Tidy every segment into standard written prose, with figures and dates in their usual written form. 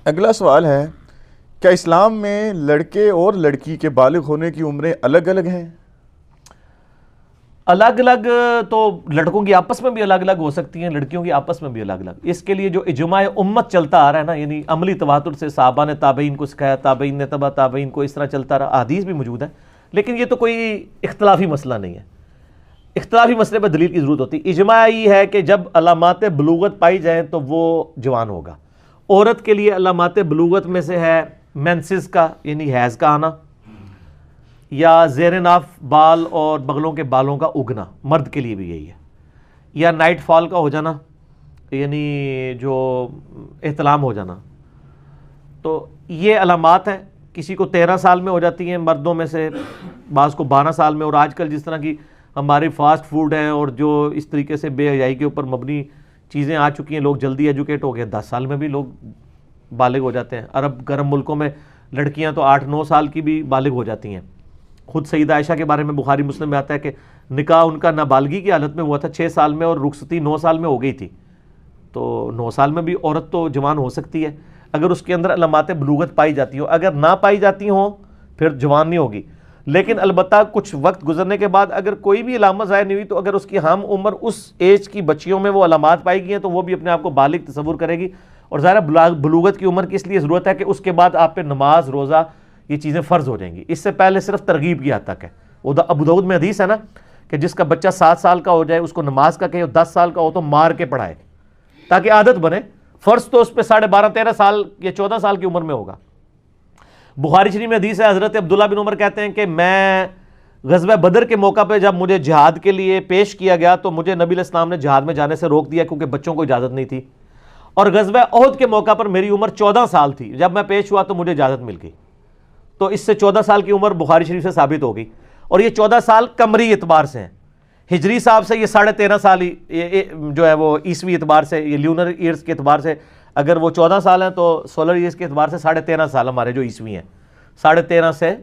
اگلا سوال ہے، کیا اسلام میں لڑکے اور لڑکی کے بالغ ہونے کی عمریں الگ الگ ہیں؟ الگ الگ تو لڑکوں کی آپس میں بھی الگ الگ ہو سکتی ہیں، لڑکیوں کی آپس میں بھی الگ الگ۔ اس کے لیے جو اجماع امت چلتا آ رہا ہے نا، یعنی عملی تواتر سے صحابہ نے تابعین کو سکھایا، تابعین نے تبع تابعین کو، اس طرح چلتا رہا، احادیث بھی موجود ہے، لیکن یہ تو کوئی اختلافی مسئلہ نہیں ہے۔ اختلافی مسئلے پر دلیل کی ضرورت ہوتی ہے۔ اجماع یہ ہے کہ جب علامات بلوغت پائی جائیں تو وہ جوان ہوگا۔ عورت کے لیے علامات بلوغت میں سے ہے مینسز کا، یعنی حیض کا آنا، یا زیر ناف بال اور بغلوں کے بالوں کا اگنا، مرد کے لیے بھی یہی ہے، یا نائٹ فال کا ہو جانا، یعنی جو احتلام ہو جانا۔ تو یہ علامات ہیں، کسی کو 13 سال میں ہو جاتی ہیں مردوں میں سے، بعض کو 12 سال میں، اور آج کل جس طرح کی ہماری فاسٹ فوڈ ہیں اور جو اس طریقے سے بے حیائی کے اوپر مبنی چیزیں آ چکی ہیں، لوگ جلدی ایجوکیٹ ہو گئے، 10 سال میں بھی لوگ بالغ ہو جاتے ہیں۔ عرب گرم ملکوں میں لڑکیاں تو 8-9 سال کی بھی بالغ ہو جاتی ہیں۔ خود سیدہ عائشہ کے بارے میں بخاری مسلم میں آتا ہے کہ نکاح ان کا نابالغی کی حالت میں ہوا تھا 6 سال میں، اور رخصتی 9 سال میں ہو گئی تھی۔ تو 9 سال میں بھی عورت تو جوان ہو سکتی ہے اگر اس کے اندر علامات بلوغت پائی جاتی ہو، اگر نہ پائی جاتی ہوں پھر جوان نہیں ہوگی۔ لیکن البتہ کچھ وقت گزرنے کے بعد اگر کوئی بھی علامت ظاہر نہیں ہوئی، تو اگر اس کی ہم عمر اس ایج کی بچیوں میں وہ علامات پائی گئی ہیں تو وہ بھی اپنے آپ کو بالغ تصور کرے گی۔ اور ظاہر بلوغت کی عمر کی اس لیے ضرورت ہے کہ اس کے بعد آپ پہ نماز، روزہ، یہ چیزیں فرض ہو جائیں گی۔ اس سے پہلے صرف ترغیب کی حد تک ہے۔ ابو داؤد میں حدیث ہے نا کہ جس کا بچہ 7 سال کا ہو جائے اس کو نماز کا کہے، 10 سال کا ہو تو مار کے پڑھائے تاکہ عادت بنے۔ فرض تو اس پہ 12.5-13 سال یا 14 سال کی عمر میں ہوگا۔ بخاری شریف میں حدیث ہے، حضرت عبداللہ بن عمر کہتے ہیں کہ میں غزوہ بدر کے موقع پہ جب مجھے جہاد کے لیے پیش کیا گیا تو مجھے نبی علیہ السلام نے جہاد میں جانے سے روک دیا کیونکہ بچوں کو اجازت نہیں تھی، اور غزوہ احد کے موقع پر میری عمر 14 سال تھی، جب میں پیش ہوا تو مجھے اجازت مل گئی۔ تو اس سے 14 سال کی عمر بخاری شریف سے ثابت ہو گئی، اور یہ 14 سال قمری اعتبار سے ہیں۔ ہجری صاحب سے یہ 13.5 سال ہی جو ہے وہ عیسوی اعتبار سے، یہ لیونر ایئرز کے اعتبار سے اگر وہ 14 سال ہیں تو سولر ایئرز کے اعتبار سے 13.5 سال ہمارے جو عیسوی ہیں 13.5 سے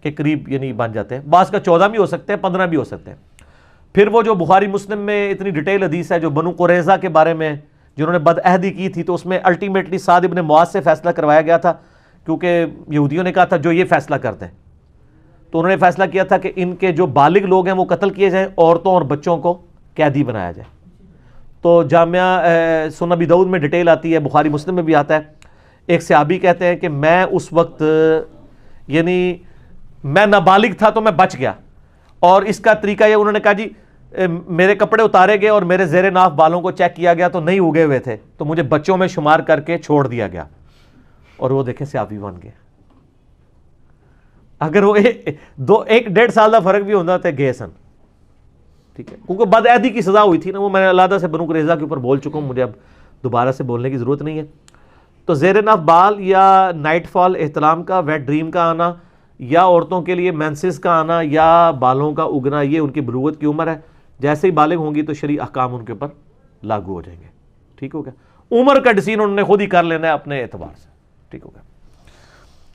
کے قریب یعنی بن جاتے ہیں۔ بعض کا 14 بھی ہو سکتے ہیں، 15 بھی ہو سکتے ہیں۔ پھر وہ جو بخاری مسلم میں اتنی ڈیٹیل حدیث ہے جو بنو قریظہ کے بارے میں جنہوں نے بدعہدی کی تھی، تو اس میں الٹیمیٹلی سعد ابن معاذ سے فیصلہ کروایا گیا تھا، کیونکہ یہودیوں نے کہا تھا جو یہ فیصلہ کرتے ہیں، تو انہوں نے فیصلہ کیا تھا کہ ان کے جو بالغ لوگ ہیں وہ قتل کیے جائیں، عورتوں اور بچوں کو قیدی بنایا جائے۔ تو جامعہ سنن ابی داؤد میں ڈیٹیل آتی ہے، بخاری مسلم میں بھی آتا ہے۔ ایک صحابی کہتے ہیں کہ میں اس وقت یعنی میں نابالغ تھا تو میں بچ گیا، اور اس کا طریقہ یہ انہوں نے کہا جی میرے کپڑے اتارے گئے اور میرے زیر ناف بالوں کو چیک کیا گیا تو نہیں اگے ہوئے تھے، تو مجھے بچوں میں شمار کر کے چھوڑ دیا گیا، اور وہ دیکھیں صحابی بن گئے۔ اگر وہ 1-1.5 سال کا فرق بھی ہوتا تو گئے سن، ٹھیک ہے، کیونکہ بدعہدی کی سزا ہوئی تھی نا، وہ میں نے علیحدہ سے بنو قریظہ کے اوپر بول چکا ہوں، مجھے اب دوبارہ سے بولنے کی ضرورت نہیں ہے۔ تو زیر ناف بال یا نائٹ فال احتلام کا، ویٹ ڈریم کا آنا، یا عورتوں کے لیے مینسز کا آنا یا بالوں کا اگنا، یہ ان کی بلوغت کی عمر ہے۔ جیسے ہی بالغ ہوں گی تو شرعی احکام ان کے اوپر لاگو ہو جائیں گے، ٹھیک ہو گیا۔ عمر کا ڈیسیژن انہوں نے خود ہی کر لینا ہے اپنے اعتبار سے، ٹھیک ہو گیا۔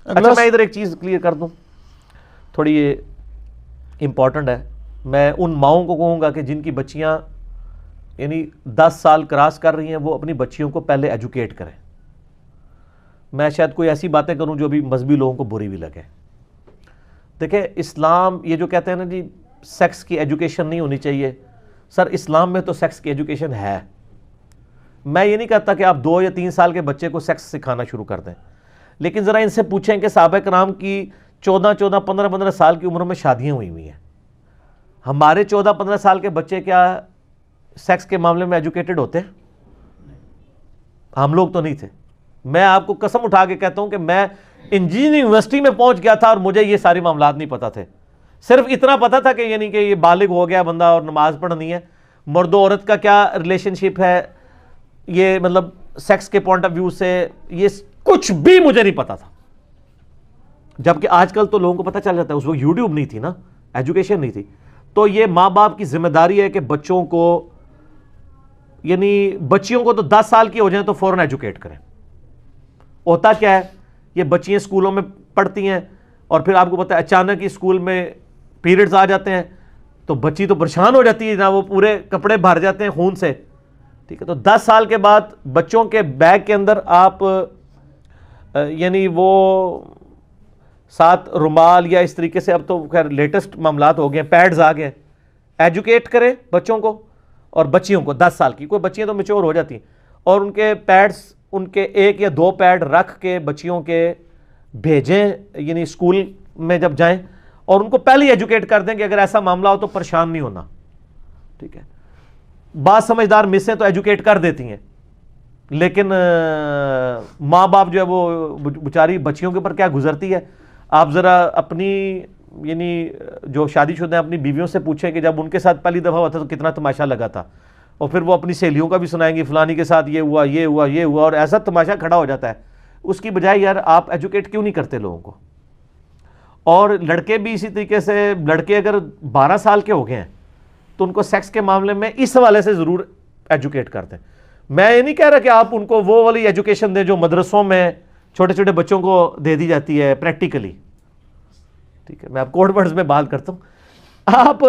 اچھا میں ادھر ایک چیز کلیئر کر دوں، تھوڑی یہ امپورٹنٹ ہے۔ میں ان ماؤں کو کہوں گا کہ جن کی بچیاں یعنی 10 سال کراس کر رہی ہیں، وہ اپنی بچیوں کو پہلے ایجوکیٹ کریں۔ میں شاید کوئی ایسی باتیں کروں جو بھی مذہبی لوگوں کو بری بھی لگے۔ دیکھیں اسلام یہ جو کہتے ہیں نا جی سیکس کی ایجوکیشن نہیں ہونی چاہیے، سر اسلام میں تو سیکس کی ایجوکیشن ہے۔ میں یہ نہیں کہتا کہ آپ 2 یا 3 سال کے بچے کو سیکس سکھانا شروع کر دیں، لیکن ذرا ان سے پوچھیں کہ صحابہ کرام کی 14 15 سال کی عمر میں شادیاں ہوئی ہیں، ہمارے 14-15 سال کے بچے کیا سیکس کے معاملے میں ایجوکیٹڈ ہوتے ہیں؟ ہم لوگ تو نہیں تھے۔ میں آپ کو قسم اٹھا کے کہتا ہوں کہ میں انجینئرنگ یونیورسٹی میں پہنچ گیا تھا اور مجھے یہ سارے معاملات نہیں پتا تھے، صرف اتنا پتا تھا کہ یعنی کہ یہ بالغ ہو گیا بندہ اور نماز پڑھنی ہے، مرد و عورت کا کیا ریلیشن شپ ہے، یہ مطلب سیکس کے پوائنٹ آف ویو سے یہ کچھ بھی مجھے نہیں پتا تھا۔ جبکہ آج کل تو لوگوں کو پتہ چل جاتا ہے، اس وقت یوٹیوب نہیں تھی نا، ایجوکیشن نہیں تھی۔ تو یہ ماں باپ کی ذمہ داری ہے کہ بچوں کو یعنی بچیوں کو تو 10 سال کی ہو جائیں تو فوراً ایجوکیٹ کریں۔ ہوتا کیا ہے، یہ بچیاں اسکولوں میں پڑھتی ہیں اور پھر آپ کو پتہ ہے اچانک ہی اسکول میں پیریڈز آ جاتے ہیں تو بچی تو پریشان ہو جاتی ہے نا، وہ پورے کپڑے بھر جاتے ہیں خون سے، ٹھیک ہے۔ تو 10 سال کے بعد بچوں کے بیگ کے اندر آپ یعنی وہ ساتھ رومال یا اس طریقے سے، اب تو خیر لیٹسٹ معاملات ہو گئے ہیں، پیڈز آ گئے. ایجوکیٹ کرے بچوں کو اور بچیوں کو 10 سال کی، کوئی بچیاں تو میچور ہو جاتی ہیں، اور ان کے پیڈز، ان کے 1 یا 2 پیڈ رکھ کے بچیوں کے بھیجیں، یعنی اسکول میں جب جائیں، اور ان کو پہلے ہی ایجوکیٹ کر دیں کہ اگر ایسا معاملہ ہو تو پریشان نہیں ہونا. ٹھیک ہے. بعض سمجھدار مسیں تو ایجوکیٹ کر دیتی ہیں، لیکن ماں باپ جو ہے وہ بیچاری بچیوں کے اوپر کیا گزرتی ہے. آپ ذرا اپنی یعنی جو شادی شدہ ہیں اپنی بیویوں سے پوچھیں کہ جب ان کے ساتھ پہلی دفعہ ہوا تھا تو کتنا تماشا لگا تھا، اور پھر وہ اپنی سہیلیوں کا بھی سنائیں گی فلانی کے ساتھ یہ ہوا یہ ہوا یہ ہوا، اور ایسا تماشا کھڑا ہو جاتا ہے. اس کی بجائے یار آپ ایجوکیٹ کیوں نہیں کرتے لوگوں کو؟ اور لڑکے بھی اسی طریقے سے، لڑکے اگر 12 سال کے ہو گئے ہیں تو ان کو سیکس کے معاملے میں اس حوالے سے ضرور ایجوکیٹ کرتے ہیں. میں یہ نہیں کہہ رہا کہ آپ ان کو وہ والی ایجوکیشن دیں جو مدرسوں میں چھوٹے چھوٹے بچوں کو دے دی جاتی ہے پریکٹیکلی. ٹھیک ہے، میں آپ کوڈ ورڈز میں بات کرتا ہوں. آپ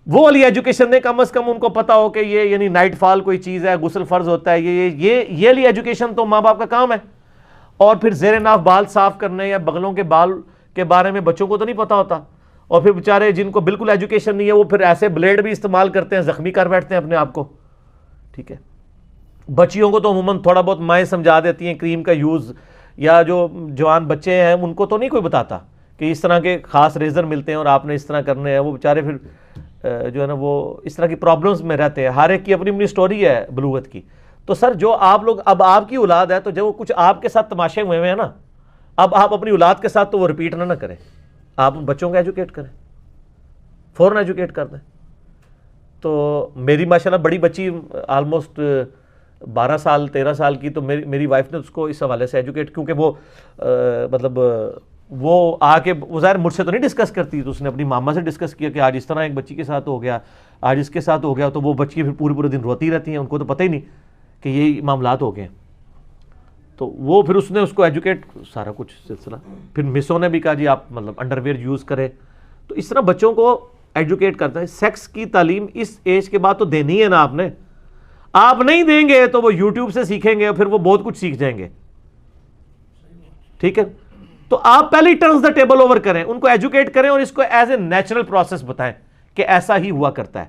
وہ والی ایجوکیشن دیں، کم از کم ان کو پتا ہو کہ یہ یعنی نائٹ فال کوئی چیز ہے، غسل فرض ہوتا ہے، یہ والی ایجوکیشن تو ماں باپ کا کام ہے. اور پھر زیر ناف بال صاف کرنے یا بغلوں کے بال کے بارے میں بچوں کو تو نہیں پتا ہوتا، اور پھر بیچارے جن کو بالکل ایجوکیشن نہیں ہے وہ پھر ایسے بلیڈ بھی استعمال کرتے ہیں، زخمی کر بیٹھتے ہیں اپنے آپ کو. ٹھیک ہے. بچیوں کو تو عموماً تھوڑا بہت مائیں سمجھا دیتی ہیں کریم کا یوز، یا جو جوان بچے ہیں ان کو تو نہیں کوئی بتاتا کہ اس طرح کے خاص ریزر ملتے ہیں اور آپ نے اس طرح کرنے ہیں. وہ بیچارے پھر جو ہے نا وہ اس طرح کی پرابلمز میں رہتے ہیں. ہر ایک کی اپنی اپنی سٹوری ہے بلوغت کی. تو سر جو آپ لوگ، اب آپ کی اولاد ہے تو جو کچھ آپ کے ساتھ تماشے ہوئے ہیں نا، اب آپ اپنی اولاد کے ساتھ تو وہ رپیٹ نہ کریں. آپ بچوں کو ایجوکیٹ کریں، فوراً ایجوکیٹ کر دیں. تو میری ماشاءاللہ بڑی بچی آلموسٹ 12 سال 13 سال کی، تو میری وائف نے اس کو اس حوالے سے ایجوکیٹ، کیونکہ وہ مطلب وہ آ کے وہ ظاہر مجھ سے تو نہیں ڈسکس کرتی، تو اس نے اپنی ماما سے ڈسکس کیا کہ آج اس طرح ایک بچی کے ساتھ ہو گیا، آج اس کے ساتھ ہو گیا. تو وہ بچی پھر پورے دن روتی رہتی ہیں، ان کو تو پتہ ہی نہیں کہ یہ معاملات ہو گئے. تو وہ پھر اس نے اس کو ایجوکیٹ سارا کچھ سلسلہ. پھر مسوں نے بھی کہا جی آپ مطلب انڈر ویئر یوز کریں. تو اس طرح بچوں کو ایجوکیٹ کرتا ہے. سیکس کی تعلیم اس ایج کے بعد تو دینی ہے نا آپ نے. آپ نہیں دیں گے تو وہ یوٹیوب سے سیکھیں گے، پھر وہ بہت کچھ سیکھ جائیں گے. ٹھیک ہے. تو آپ پہلے ہی ٹرنز دا ٹیبل اوور کریں، ان کو ایجوکیٹ کریں، اور اس کو ایز اے نیچرل پروسیس بتائیں کہ ایسا ہی ہوا کرتا ہے.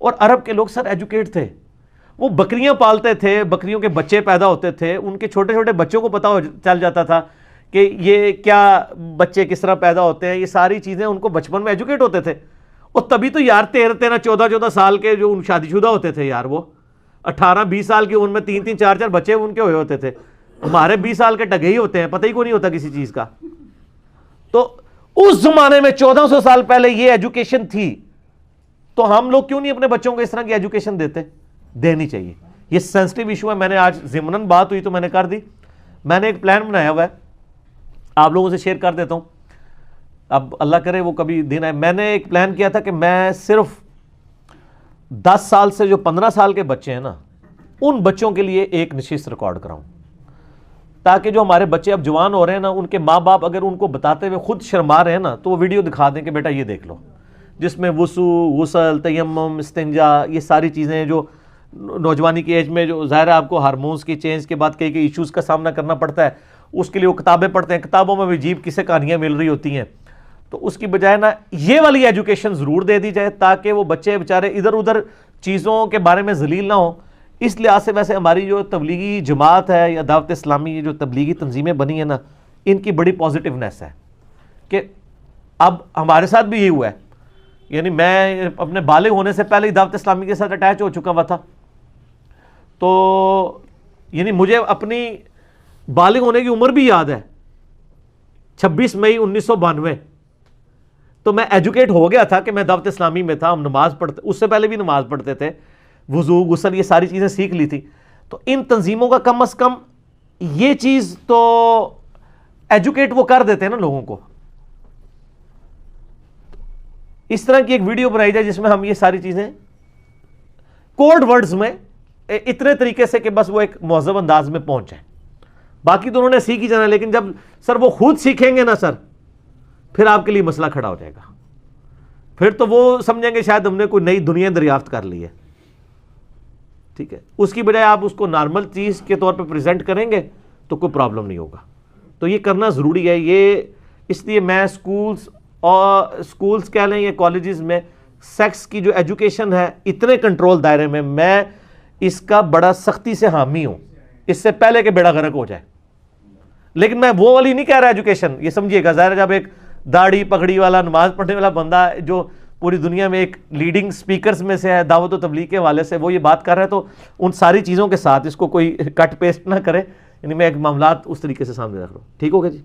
اور عرب کے لوگ سر ایجوکیٹ تھے. وہ بکریاں پالتے تھے، بکریوں کے بچے پیدا ہوتے تھے، ان کے چھوٹے چھوٹے بچوں کو پتا چل جاتا تھا کہ یہ کیا بچے کس طرح پیدا ہوتے ہیں. یہ ساری چیزیں ان کو بچپن میں ایجوکیٹ ہوتے تھے. اور تبھی تو یار 13 14 سال کے جو شادی شدہ ہوتے تھے یار، وہ 18 20 سال کی عمر میں 3 4 بچے ان کے ہوئے ہوتے تھے. ہمارے 20 سال کے ٹگے ہی ہوتے ہیں، پتہ ہی کوئی نہیں ہوتا کسی چیز کا. تو اس زمانے میں 1400 سال پہلے یہ ایجوکیشن تھی. تو ہم لوگ کیوں نہیں اپنے بچوں کو اس طرح کی ایجوکیشن دیتے؟ دینی چاہیے. یہ سینسٹیو ایشو ہے. میں نے آج ضمناً بات ہوئی تو میں نے کر دی. میں نے ایک پلان بنایا ہوا ہے، آپ لوگوں سے شیئر کر دیتا ہوں. اب اللہ کرے وہ کبھی دن آئے. میں نے ایک پلان کیا تھا کہ میں صرف 10 سال سے جو 15 سال کے بچے ہیں نا، ان بچوں کے لیے ایک نشست ریکارڈ کراؤں، تاکہ جو ہمارے بچے اب جوان ہو رہے ہیں نا، ان کے ماں باپ اگر ان کو بتاتے ہوئے خود شرما رہے ہیں نا، تو وہ ویڈیو دکھا دیں کہ بیٹا یہ دیکھ لو، جس میں وضو، غسل، تیمم، استنجا، یہ ساری چیزیں جو نوجوانی کی ایج میں جو ظاہر ہے آپ کو ہارمونز کی چینج کے بعد کئی ایشوز کا سامنا کرنا پڑتا ہے. اس کے لیے وہ کتابیں پڑھتے ہیں، کتابوں میں بھی عجیب قصے کہانیاں مل رہی ہوتی ہیں. تو اس کی بجائے نا یہ والی ایجوکیشن ضرور دے دی جائے، تاکہ وہ بچے بیچارے ادھر ادھر چیزوں کے بارے میں ذلیل نہ ہوں. اس لحاظ سے ویسے ہماری جو تبلیغی جماعت ہے یا دعوت اسلامی، یہ جو تبلیغی تنظیمیں بنی ہیں نا، ان کی بڑی پازیٹیونیس ہے کہ اب ہمارے ساتھ بھی یہ ہوا ہے. یعنی میں اپنے بالغ ہونے سے پہلے ہی دعوت اسلامی کے ساتھ اٹیچ ہو چکا ہوا تھا. تو یعنی مجھے اپنی بالغ ہونے کی عمر بھی یاد ہے، 26 مئی 1992. تو میں ایجوکیٹ ہو گیا تھا کہ میں دعوت اسلامی میں تھا. ہم نماز پڑھتے، اس سے پہلے بھی نماز پڑھتے تھے، وضو، غسل، یہ ساری چیزیں سیکھ لی تھی. تو ان تنظیموں کا کم از کم یہ چیز تو ایجوکیٹ وہ کر دیتے ہیں نا لوگوں کو. اس طرح کی ایک ویڈیو بنائی جائے جس میں ہم یہ ساری چیزیں کوڈ ورڈز میں اتنے طریقے سے کہ بس وہ ایک مہذب انداز میں پہنچ جائے. باقی تو انہوں نے سیکھ ہی جانا، لیکن جب سر وہ خود سیکھیں گے نا سر، پھر آپ کے لیے مسئلہ کھڑا ہو جائے گا. پھر تو وہ سمجھیں گے شاید ہم نے کوئی نئی دنیا دریافت کر لی ہے. ٹھیک ہے. اس کی بجائے آپ اس کو نارمل چیز کے طور پہ پریزنٹ کریں گے تو کوئی پرابلم نہیں ہوگا. تو یہ کرنا ضروری ہے. یہ اس لیے میں سکولز کہہ لیں یا کالجز میں سیکس کی جو ایجوکیشن ہے اتنے کنٹرول دائرے میں اس کا بڑا سختی سے حامی ہوں, اس سے پہلے کہ بیڑا غرق ہو جائے. لیکن میں وہ والی نہیں کہہ رہا ایجوکیشن, یہ سمجھیے گا, ظاہر جب ایک داڑھی پگڑی والا نماز پڑھنے والا بندہ جو پوری دنیا میں ایک لیڈنگ سپیکرز میں سے ہے دعوت و تبلیغ کے حوالے سے, وہ یہ بات کر رہا ہے تو ان ساری چیزوں کے ساتھ اس کو کوئی کٹ پیسٹ نہ کرے. یعنی میں ایک معاملات اس طریقے سے سامنے رکھ رہا ہوں. ٹھیک ہوگا جی.